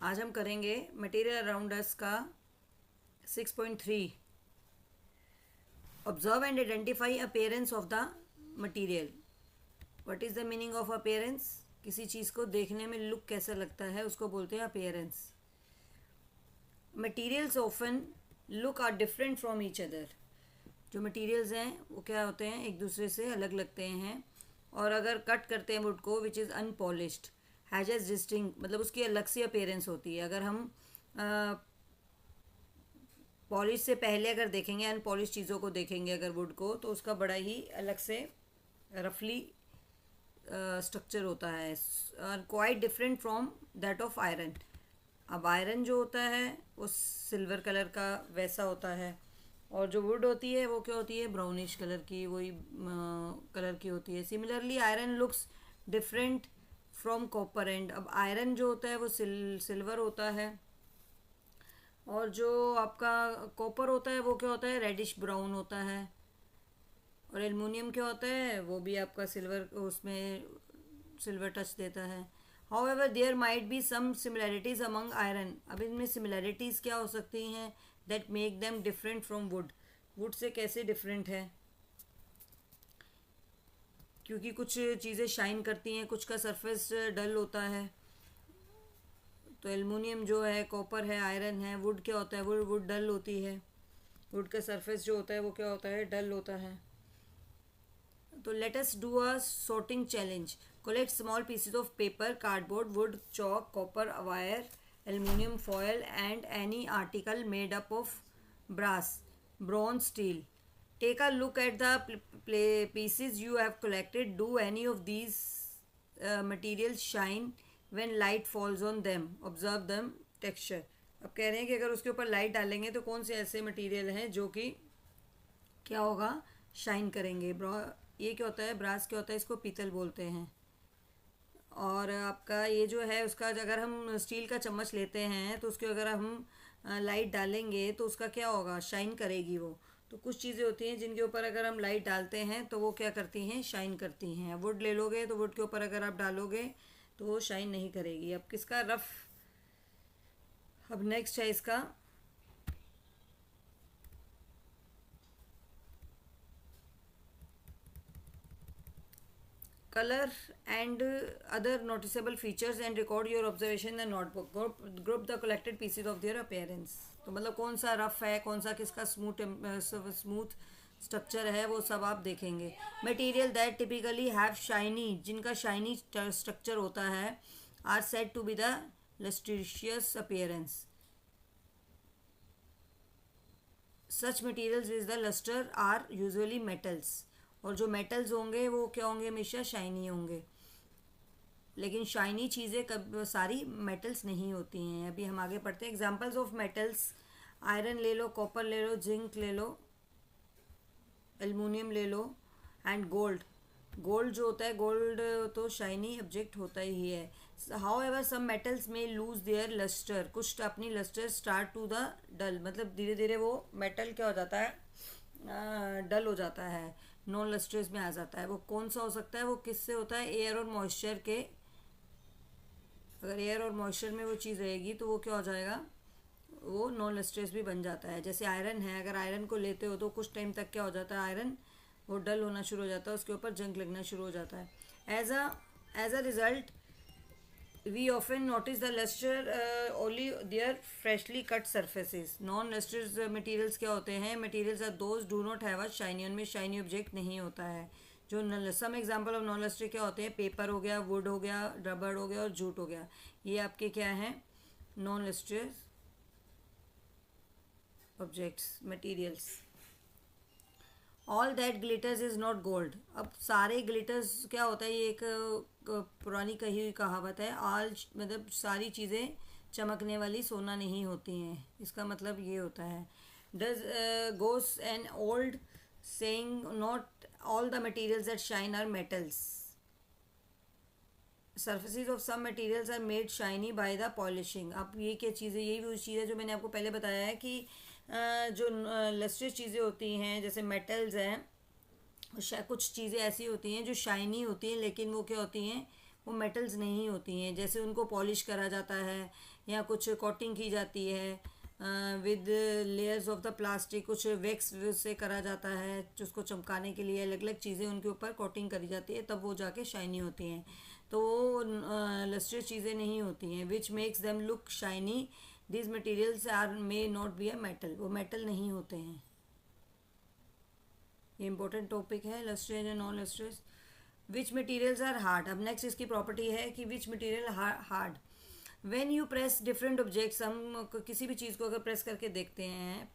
आज हम करेंगे मटेरियल अराउंड अस का 6.3 observe and identify appearance of the material. What is the meaning of appearance? किसी चीज़ को देखने में लुक कैसा लगता है उसको बोलते हैं appearance. Materials often look are different from each other. जो मटेरियल्स हैं वो क्या होते हैं, एक दूसरे से अलग लगते हैं। और अगर कट करते हैं वुड को which is unpolished has as distinct, मतलब उसकी अलग सी अपीयरेंस होती है। अगर हम पॉलिश से पहले अगर देखेंगे, अनपॉलिश चीज़ों को देखेंगे अगर वुड को, तो उसका बड़ा ही अलग से रफली स्ट्रक्चर होता है, quite different from that of iron. अब आयरन जो होता है वो सिल्वर कलर का वैसा होता है, और जो वुड होती है वो क्या होती है, ब्राउनिश कलर की, वही कलर की होती है। Similarly iron looks different from copper and. अब आयरन जो होता है वो सिल्वर होता है, और जो आपका कॉपर होता है वो क्या होता है, रेडिश ब्राउन होता है। और एलुमिनियम क्या होता है, वो भी आपका सिल्वर, उसमें सिल्वर टच देता है। However there might be some similarities among iron. अब इनमें सिमिलैरिटीज़ क्या हो सकती हैं that make them different from wood. Wood से कैसे डिफरेंट है? क्योंकि कुछ चीज़ें शाइन करती हैं, कुछ का सरफेस डल होता है। तो एलुमिनियम जो है, कॉपर है, आयरन है। वुड क्या होता है, वुड डल होती है। वुड का सरफेस जो होता है वो क्या होता है, डल होता है। तो let us do a sorting challenge. Collect small pieces of paper, cardboard, wood, chalk, copper wire, aluminum foil and any article made up of brass, bronze, steel. Take a look at the pieces you have collected. Do any of these materials shine when light falls on them? Observe them texture. अब कह रहे हैं कि अगर उसके ऊपर light डालेंगे तो कौन से ऐसे मटेरियल हैं जो कि क्या होगा, शाइन करेंगे। ये क्या होता है, ब्रास क्या होता है, इसको पीतल बोलते हैं। और आपका ये जो है उसका, अगर हम स्टील का चम्मच लेते हैं तो उसके अगर हम लाइट डालेंगे तो उसका क्या होगा, शाइन करेगी वो। तो कुछ चीज़ें होती हैं जिनके ऊपर अगर हम लाइट डालते हैं तो वो क्या करती हैं, शाइन करती हैं। वुड ले लोगे तो वुड के ऊपर अगर आप डालोगे तो वो शाइन नहीं करेगी। अब किसका रफ, अब नेक्स्ट है इसका color and other noticeable features and record your observation in the notebook. Group the collected pieces of their appearance. तो मतलब कौन सा रफ है, कौन सा किसका स्मूथ स्ट्रक्चर है, वो सब आप देखेंगे। Material that typically have shiny, जिनका शाइनी स्ट्रक्चर होता है, are said to be the lustrous appearance. Such materials with the lustre are usually metals. और जो मेटल्स होंगे वो क्या होंगे, हमेशा शाइनी होंगे। लेकिन शाइनी चीज़ें कब सारी मेटल्स नहीं होती हैं। अभी हम आगे पढ़ते हैं एग्जांपल्स ऑफ मेटल्स। आयरन ले लो, कॉपर ले लो, जिंक ले लो, एल्युमिनियम ले लो एंड गोल्ड। गोल्ड जो होता है, गोल्ड तो शाइनी ऑब्जेक्ट होता ही है। हाउ एवर सम मेटल्स में लूज देयर लस्टर, कुछ अपनी lustre start to the dull, मतलब धीरे धीरे वो मेटल क्या हो जाता है, डल हो जाता है, नॉन लस्ट्रस में आ जाता है। वो कौन सा हो सकता है, वो किससे होता है, एयर और मॉइस्चर के। अगर एयर और मॉइस्चर में वो चीज़ रहेगी तो वो क्या हो जाएगा, वो नॉन लस्ट्रस भी बन जाता है। जैसे आयरन है, अगर आयरन को लेते हो तो कुछ टाइम तक क्या हो जाता है, आयरन वो डल होना शुरू हो जाता है, उसके ऊपर जंग लगना शुरू हो जाता है। As a result we often notice the luster only their freshly cut surfaces. Non lustrous materials क्या होते हैं, materials are those do not have a shiny, उनमें shiny object नहीं होता है। जो some example of non lustrous क्या होते हैं, पेपर हो गया, वुड हो गया, रबड़ हो गया और जूट हो गया, ये आपके क्या हैं, non lustrous objects materials. All that glitters is not gold. अब सारे ग्लिटर्स क्या होता है, ये एक पुरानी कही हुई कहावत है। ऑल मतलब सारी चीज़ें चमकने वाली सोना नहीं होती हैं, इसका मतलब ये होता है। Does goes an old saying, not all the materials that shine are metals. Surfaces of some materials are made shiny by the polishing. अब ये क्या चीज़ है, यही वो चीज़ है जो मैंने आपको पहले बताया है कि जो लस्ट्रस चीज़ें होती हैं जैसे मेटल्स हैं, कुछ चीज़ें ऐसी होती हैं जो शाइनी होती हैं लेकिन वो क्या होती हैं, वो मेटल्स नहीं होती हैं। जैसे उनको पॉलिश करा जाता है या कुछ कोटिंग की जाती है with layers of the plastic, कुछ वैक्स से करा जाता है उसको चमकाने के लिए, अलग अलग चीज़ें उनके ऊपर कोटिंग करी जाती है, तब वो जाके शाइनी होती हैं। तो वो लस्ट्रियस चीज़ें नहीं होती हैं। Which makes them look shiny, this materials are may not be a metal, वो मेटल नहीं होते हैं। ये इंपॉर्टेंट टॉपिक है, lustrous and non lustrous. Which materials are hard. अब नेक्स्ट इसकी प्रॉपर्टी है कि which material hard. When you press different objects, हम किसी भी चीज़ को अगर प्रेस करके देखते हैं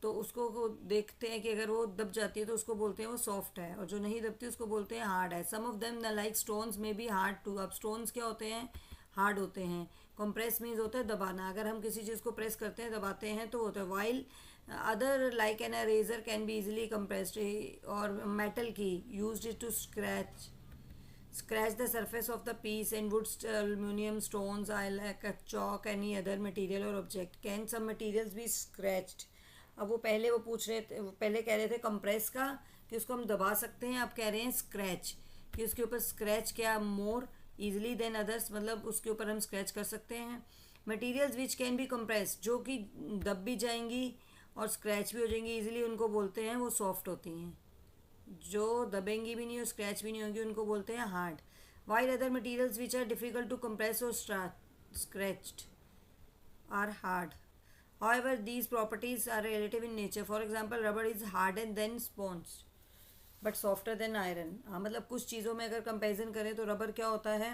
तो उसको देखते हैं कि अगर वो दब जाती है तो उसको बोलते हैं वो सॉफ्ट है, और जो नहीं दबती उसको बोलते हैं हार्ड है। सम ऑफ देम लाइक स्टोन्स में बी हार्ड टू। अब स्टोन्स क्या होते हैं? हार्ड होते हैं। कंप्रेस मीन्स होता है दबाना, अगर हम किसी चीज़ को प्रेस करते हैं दबाते हैं तो होता है। While other like an eraser can be easily compressed, और मेटल की use to scratch the surface of the piece, and wood, aluminum, stones, like a chalk, any other material or object. Can some materials be scratched? अब वो पहले वो पूछ रहे थे, पहले कह रहे थे कंप्रेस का कि उसको हम दबा सकते हैं, अब कह रहे हैं स्क्रैच कि उसके ऊपर स्क्रैच क्या मोर इजिली देन अदर्स, मतलब उसके ऊपर हम स्क्रैच कर सकते हैं। Materials which can B compress, जो कि दब भी जाएंगी और स्क्रैच भी हो जाएंगी इजीली, उनको बोलते हैं वो सॉफ्ट होती हैं। जो दबेंगी भी नहीं और स्क्रैच भी नहीं होंगी उनको बोलते हैं hard. While other materials which are difficult to compress और scratched are hard. However, these properties are relative in nature. For example, rubber is harder than sponge but softer than iron. हाँ, मतलब कुछ चीज़ों में अगर कंपैरिजन करें तो rubber क्या होता है,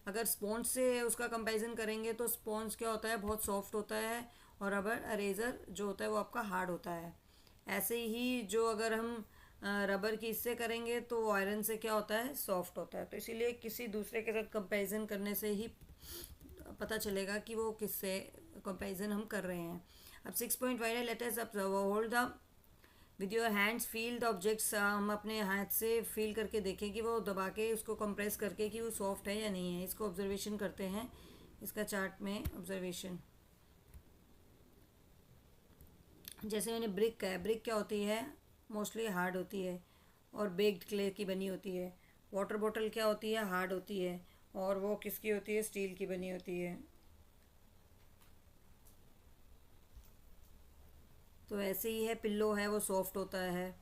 अगर स्पॉन्ज से उसका कंपैरिजन करेंगे तो स्पॉन्ज क्या होता है, बहुत सॉफ्ट होता है, और रबर अरेजर जो होता है वो आपका हार्ड होता है। ऐसे ही जो अगर हम रबर की इससे करेंगे तो आयरन से क्या होता है, सॉफ्ट होता है। तो इसीलिए किसी दूसरे के साथ कंपैरिजन करने से ही पता चलेगा कि वो किससे कंपैरिजन हम कर रहे हैं। अब 6.1 है, let us observe, hold the with your hands, feel the objects. हम अपने हाथ से फील करके देखें कि वो दबा के उसको कंप्रेस करके कि वो सॉफ्ट है या नहीं है, इसको ऑब्जर्वेशन करते हैं। इसका चार्ट में ऑब्जर्वेशन, जैसे मैंने ब्रिक कहा है, ब्रिक क्या होती है, मोस्टली हार्ड होती है और बेक्ड क्ले की बनी होती है। वाटर बॉटल क्या होती है, हार्ड होती है, और वो किसकी होती है, स्टील की बनी होती है। तो ऐसे ही है, पिल्लो है वो सॉफ्ट होता है,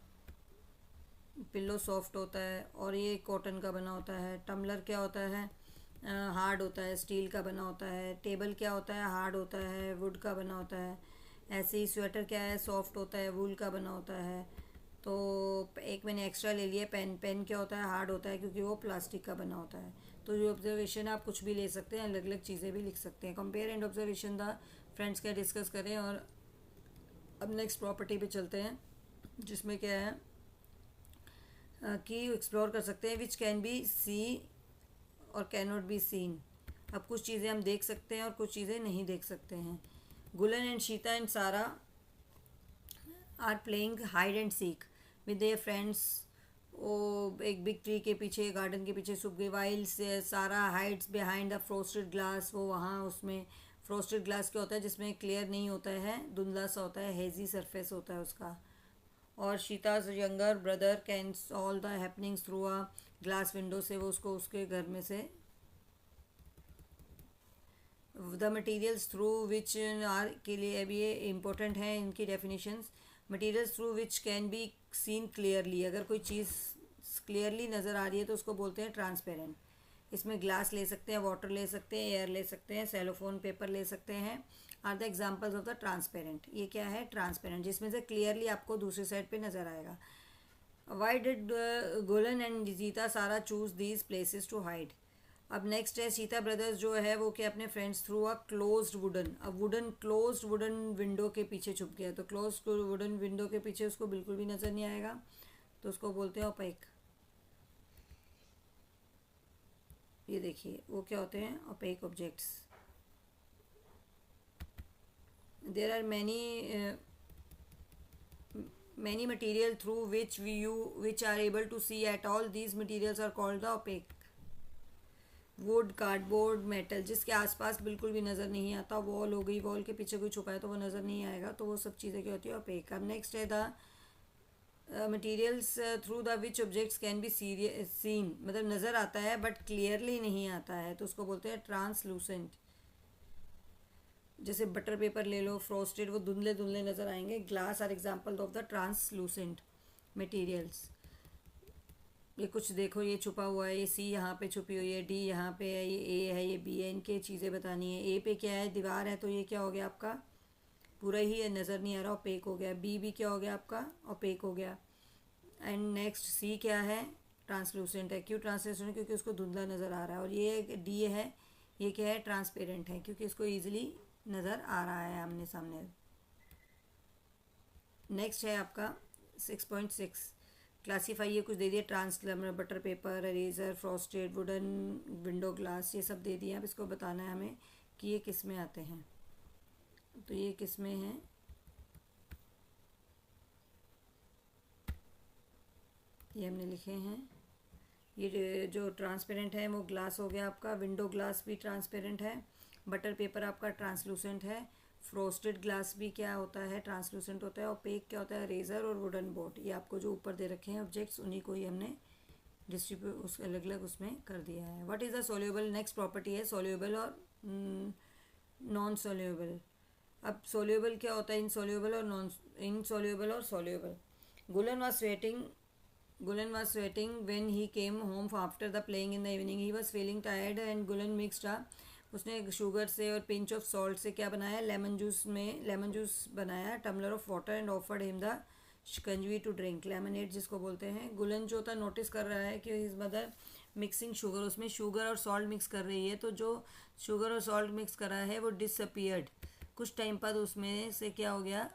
पिल्लो सॉफ्ट होता है और ये कॉटन का बना होता है। टम्बलर क्या होता है, हार्ड होता है, स्टील का बना होता है। टेबल क्या होता है, हार्ड होता है, वुड का बना होता है। ऐसे ही स्वेटर क्या है, सॉफ्ट होता है, वूल का बना होता है। तो एक मैंने एक्स्ट्रा ले लिया, पेन, पेन क्या होता है, हार्ड होता है क्योंकि वो प्लास्टिक का बना होता है। तो ये ऑब्जर्वेशन आप कुछ भी ले सकते हैं, अलग अलग चीज़ें भी लिख सकते हैं। Compare and observation the friends क्या डिस्कस करें। और अब नेक्स्ट प्रॉपर्टी पे चलते हैं, जिसमें क्या है कि एक्सप्लोर कर सकते हैं विच कैन बी सी और कैन नॉट बी सीन। अब कुछ चीज़ें हम देख सकते हैं और कुछ चीज़ें नहीं देख सकते हैं। Gulnar and Sheeta and Sara are playing hide and seek with their friends. वो एक बिग ट्री के पीछे, गार्डन के पीछे छुप गई। While Sara hides behind the frosted glass, वो वहाँ उसमें फ्रोस्टेड ग्लास क्या होता है, जिसमें क्लियर नहीं होता है, धुंधला सा होता है, हेजी सरफेस होता है उसका। और Sheeta's younger brother can all the happenings through a glass window, से वो उसको उसके घर में से the materials through which are के लिए अभी ये इम्पोर्टेंट है इनकी definitions. Materials through which can be seen clearly, अगर कोई चीज़ क्लियरली नज़र आ रही है तो उसको बोलते हैं ट्रांसपेरेंट। इसमें ग्लास ले सकते हैं, वाटर ले सकते हैं, एयर ले सकते हैं, सेलोफोन पेपर ले सकते हैं, are the examples of the transparent. ये क्या है, ट्रांसपेरेंट, जिसमें से क्लियरली आपको दूसरी साइड पे नज़र आएगा। Why did Golan and Sheeta Sara choose these places to hide. अब नेक्स्ट है, सीता ब्रदर्स जो है वो क्या अपने friends through a closed wooden, अब वुडन क्लोज्ड वुडन विंडो के पीछे छुप गया। तो क्लोज वुडन विंडो के पीछे उसको बिल्कुल भी नज़र नहीं आएगा, तो उसको बोलते हैं ओपेक। ये देखिए वो क्या होते हैं, opaque objects. There are many material through which are able to see at all, these materials are called the opaque। Would, cardboard, metal, जिसके आसपास बिल्कुल भी नज़र नहीं आता, वॉल हो गई, वॉल के पीछे कोई छुपा है तो वो नज़र नहीं आएगा, तो वो सब चीज़ें क्या होती है, ओपेक। अब नेक्स्ट है the materials through the which objects can be scene, मतलब नज़र आता है बट क्लियरली नहीं आता है, तो उसको बोलते हैं ट्रांसलूसेंट। जैसे बटर पेपर ले लो, फ्रोस्टेड, वो धुंधले धुंधले नज़र आएंगे। Glass are example of the translucent materials. ये कुछ देखो, ये छुपा हुआ है, ये सी यहाँ पे छुपी हुई है, डी यहाँ पे है, ये ए है, ये बी है, इनके चीज़ें बतानी है। ए पे क्या है, दीवार है, तो ये क्या हो गया आपका, पूरा ही है, नज़र नहीं आ रहा, ओपेक हो गया। बी भी क्या हो गया आपका, ओपेक हो गया। एंड नेक्स्ट सी क्या है, ट्रांसलूसेंट है। क्यों ट्रांसलूसेंट, क्योंकि उसको धुंधला नज़र आ रहा है। और ये डी है, ये क्या है, ट्रांसपेरेंट है, क्योंकि इसको ईजिली नज़र आ रहा है आमने सामने। नेक्स्ट है आपका 6.6, क्लासीफाई। ये कुछ दे दिया, ट्रांसलर, butter paper, eraser, frosted, wooden, window glass, ये सब दे दिया। अब इसको बताना है हमें कि ये किस में आते हैं। तो ये किस में हैं, ये हमने लिखे हैं। ये जो ट्रांसपेरेंट है वो ग्लास हो गया आपका, विंडो ग्लास भी ट्रांसपेरेंट है, बटर पेपर आपका ट्रांसलूसेंट है, फ्रोस्टेड ग्लास भी क्या होता है, ट्रांसलूसेंट होता है। ओपेक क्या होता है, रेजर और वुडन बोर्ड। ये आपको जो ऊपर दे रखे हैं ऑब्जेक्ट्स, उन्हीं को ही हमने डिस्ट्रीब्यूट उस अलग अलग उसमें कर दिया है। What is the soluble, next property है सोल्यूबल और नॉन सोल्यूबल। अब सोल्यूबल क्या होता है, इनसोल्यूबल और नॉन इनसोल्यूबल और soluble. गुलन was sweating when he came home after the playing in the evening. He was feeling tired and Gulen mixed up. उसने sugar से और पिंच ऑफ सॉल्ट से क्या बनाया, लेमन जूस बनाया, tumbler of water, and offered him the shikanjvi to drink, lemonade जिसको बोलते हैं। गुलन जो था नोटिस कर रहा है कि हिज मदर मिक्सिंग शुगर, उसमें शुगर और सॉल्ट मिक्स कर रही है, तो जो शुगर और सॉल्ट मिक्स कर रहा है वो डिसअपियर्ड। कुछ टाइम बाद उसमें से क्या हो गया,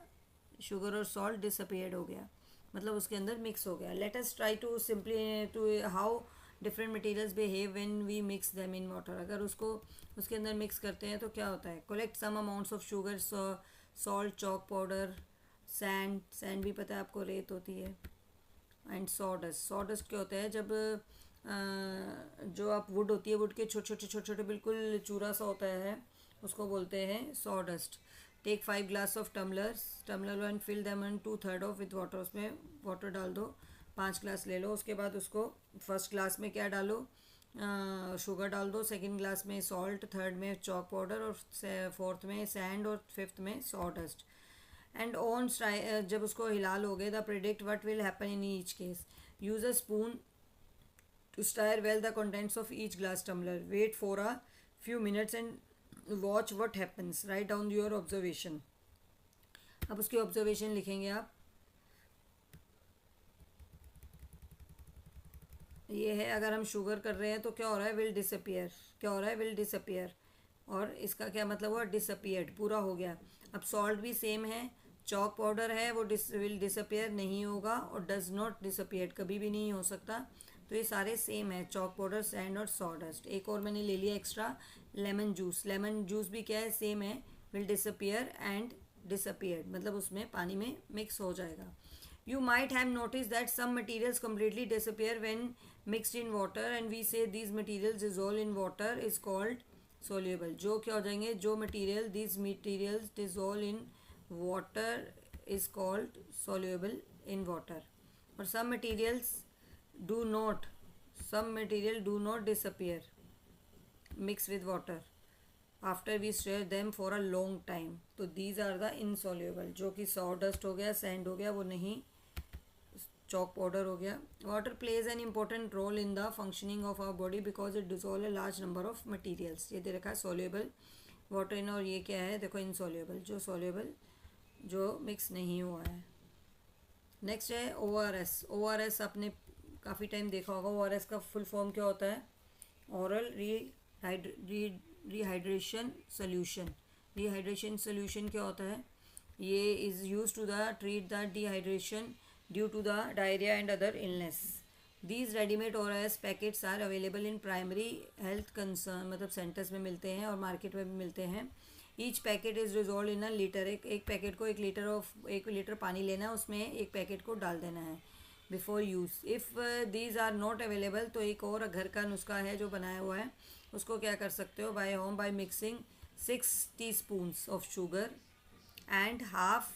शुगर और सॉल्ट डिसअपियर्ड हो गया, मतलब उसके अंदर मिक्स हो गया। Let us try to simply to how different materials behave when we mix them in water. अगर उसको उसके अंदर मिक्स करते हैं तो क्या होता है, collect some amounts of sugar, salt, chalk powder, sand भी पता है आपको, रेत होती है, एंड सॉडस्ट क्या होता है, जब जो आप वुड होती है, वुड के छोटे छोटे बिल्कुल चूरा सा होता है, उसको बोलते हैं sawdust. Take 5 glass of tumbler and fill them and 2/3 of with water, उसमें वाटर डाल दो, 5 ग्लास ले लो। उसके बाद उसको फर्स्ट ग्लास में क्या डालो, शुगर डाल दो, सेकंड ग्लास में सॉल्ट, थर्ड में चॉक पाउडर, और फोर्थ में सैंड, और फिफ्थ में सॉडस्ट। एंड ऑन जब उसको हिला लोगे, the predict what will happen in each case. Use a spoon to stir well the contents of each glass tumbler. Wait for a few minutes and watch what happens. Write down your observation. अब उसकी observation लिखेंगे आप। ये है, अगर हम sugar कर रहे हैं तो क्या हो रहा है, विल डिसअपियर, क्या हो रहा है, विल डिसअपियर, और इसका क्या मतलब हुआ, डिसअपियर्ड, पूरा हो गया। अब सॉल्ट भी सेम है, चॉक पाउडर है, वो विल डिसअपियर नहीं होगा, और डज नॉट डिसअपियर, कभी भी नहीं हो सकता। तो ये सारे सेम है, चॉक पाउडर, सैंड और सॉडस्ट। एक और मैंने ले लिया एक्स्ट्रा, लेमन जूस भी क्या है, सेम है, विल डिसअपियर एंड डिसअपियर, मतलब उसमें पानी में मिक्स हो जाएगा। You might have noticed that some materials completely disappear when mixed in water, and we say these materials dissolve in water is called soluble. जो क्या हो जाएंगे, जो material, these materials dissolve in water is called soluble in water. और some materials do not disappear mix with water after we stir them for a long time. तो these are the insoluble, जो कि sawdust हो गया, sand हो गया, वो नहीं, chalk powder हो गया। Water plays an important role in the functioning of our body because it dissolves a large number of materials. ये दे रखा है soluble water in, और ये क्या है देखो, insoluble, जो soluble, जो mix नहीं हुआ है। नेक्स्ट है ORS आपने काफ़ी टाइम देखा होगा। ORS का फुल फॉर्म क्या होता है, oral rehydration solution. Rehydration solution क्या होता है, ये is use to the treat the dehydration due to the diarrhoea and other illness. These readymade ORS packets are available in primary health concern, मतलब centres में मिलते हैं और मार्केट में भी मिलते हैं। Each packet is dissolve in a litre, एक पैकेट को 1 लीटर पानी लेना है, उसमें एक पैकेट को डाल देना है before use. If these are not available, तो एक और घर का नुस्खा है जो बनाया हुआ है, उसको क्या कर सकते हो, by mixing 6 teaspoons of sugar and ½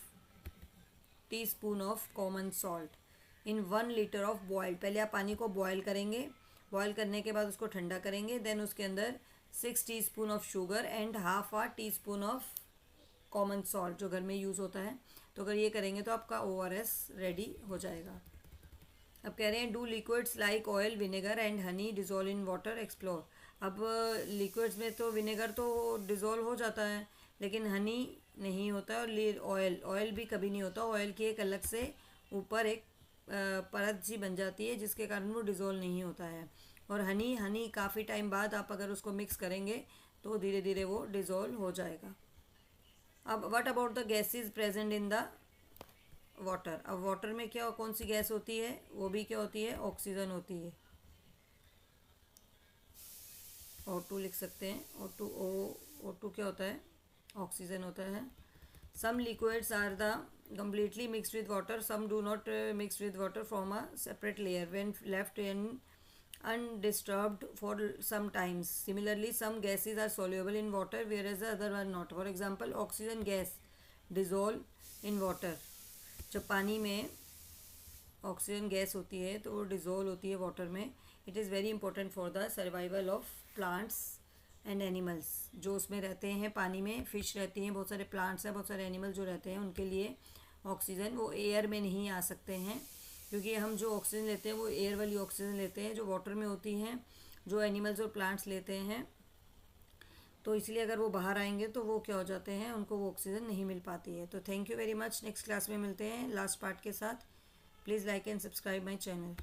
teaspoon of common salt. In 1 litre of boiled. पहले आप पानी को बॉयल करेंगे, बॉयल करने के बाद उसको ठंडा करेंगे, देन उसके अंदर 6 teaspoon of sugar and half a teaspoon of common salt जो घर में यूज़ होता है। तो अगर ये करेंगे तो आपका ORS रेडी हो जाएगा। अब कह रहे हैं do liquids like oil, vinegar and honey dissolve in water explore. अब लिक्विड्स में तो विनेगर तो डिज़ोल्व हो जाता है, लेकिन हनी नहीं होता है, और ऑयल भी कभी नहीं होता। ऑयल की एक अलग से ऊपर एक परत सी बन जाती है जिसके कारण वो डिज़ोल्व नहीं होता है। और हनी काफ़ी टाइम बाद आप अगर उसको मिक्स करेंगे तो धीरे धीरे वो डिज़ोल्व हो जाएगा। अब what about the gases present in the water. अब वाटर में क्या कौन सी गैस होती है, वो भी क्या होती है, ऑक्सीजन होती है। O2 लिख सकते हैं, O2 क्या होता है, ऑक्सीजन होता है। Some liquids are the completely mixed with water, some do not mix with water from a separate layer when left in undisturbed for some times. Similarly, some gases are soluble in water whereas the other are not. For example, oxygen gas dissolve in water. जब पानी में oxygen gas होती है तो वो dissolve होती है water में। It is very important for the survival of plants and animals. जो उसमें रहते हैं पानी में, फिश रहती हैं, बहुत सारे प्लांट्स हैं, बहुत सारे एनिमल जो रहते हैं, उनके लिए ऑक्सीजन वो एयर में नहीं आ सकते हैं, क्योंकि हम जो ऑक्सीजन लेते हैं वो एयर वाली ऑक्सीजन लेते हैं जो वाटर में होती हैं, जो एनिमल्स और प्लांट्स लेते हैं। तो इसलिए अगर वो बाहर आएंगे तो वो क्या हो जाते हैं, उनको वो ऑक्सीजन नहीं मिल पाती है। तो thank you very much. Next class में मिलते हैं लास्ट पार्ट के साथ। Please like and subscribe my channel.